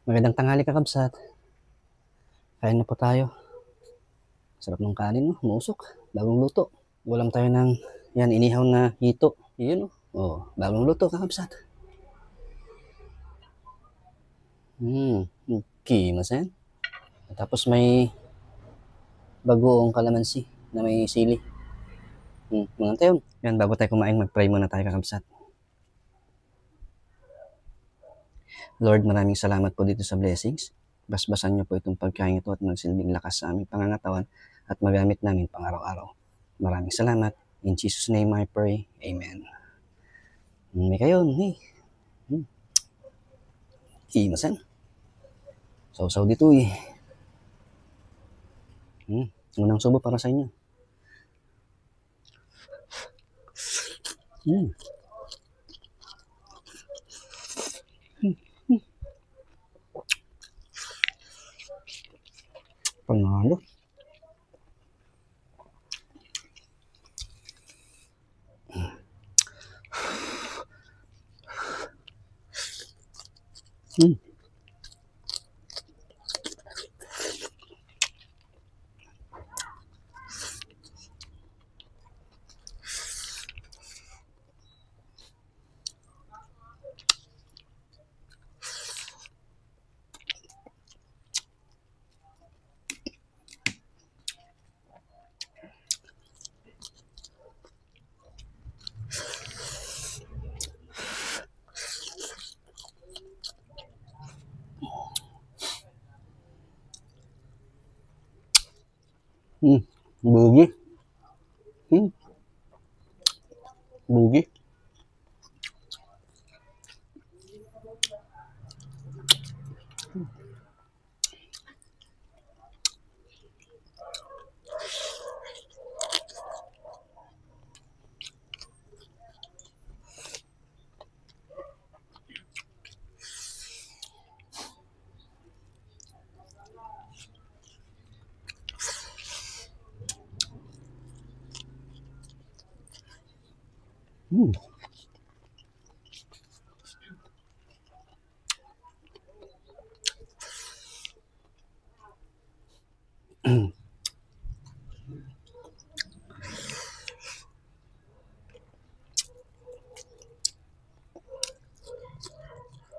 Magandang tanghali kakabsat. Kain na po tayo. Sarap ng kanin, no? Umusok. Bagong luto. Ulam tayo ng yan, inihaw na hito. Yun, no? Oh, bagong luto kakabsat. Kimas yan. Tapos may bagoong kalamansi na may sili. Mga tayo. Yan, bago tayo kumain, mag-pray muna tayo kakabsat. Lord, maraming salamat po dito sa blessings. Basbasan niyo po itong pagkain ito at magsilbing lakas sa aming pangangatawan at magamit namin pang araw-araw. Maraming salamat. In Jesus' name I pray. Amen. May kayo, hey. Kimasan. Sausaw dito eh. Unang subo para sa inyo. Panalo. Bugi. Bugi.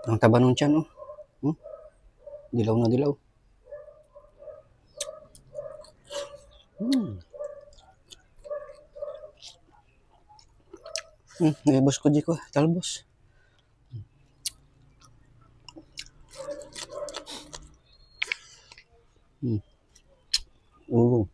Ang taba nung tiyan, oh. Dilaw na dilaw. Naibos ko di ko, talbos. Oo.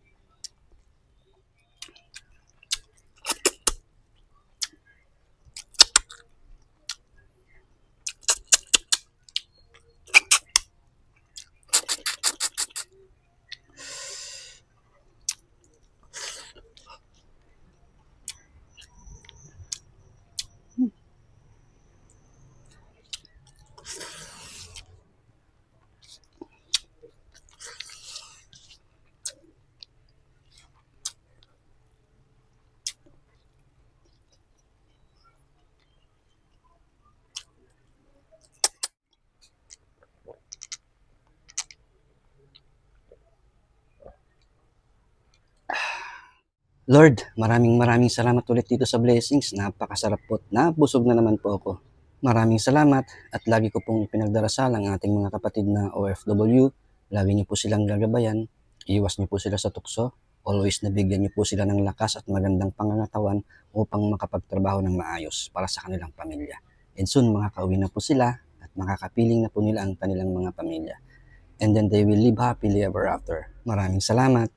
Lord, maraming salamat ulit dito sa blessings. Napakasarap po. Nabusog na naman po ako. Maraming salamat at lagi ko pong pinagdarasal ang ating mga kapatid na OFW. Lagi niyo po silang gagabayan. Iwas niyo po sila sa tukso. Always nabigyan niyo po sila ng lakas at magandang pangangatawan upang makapagtrabaho ng maayos para sa kanilang pamilya. And soon, makakauwi na po sila at makakapiling na po nila ang kanilang mga pamilya. And then they will live happily ever after. Maraming salamat.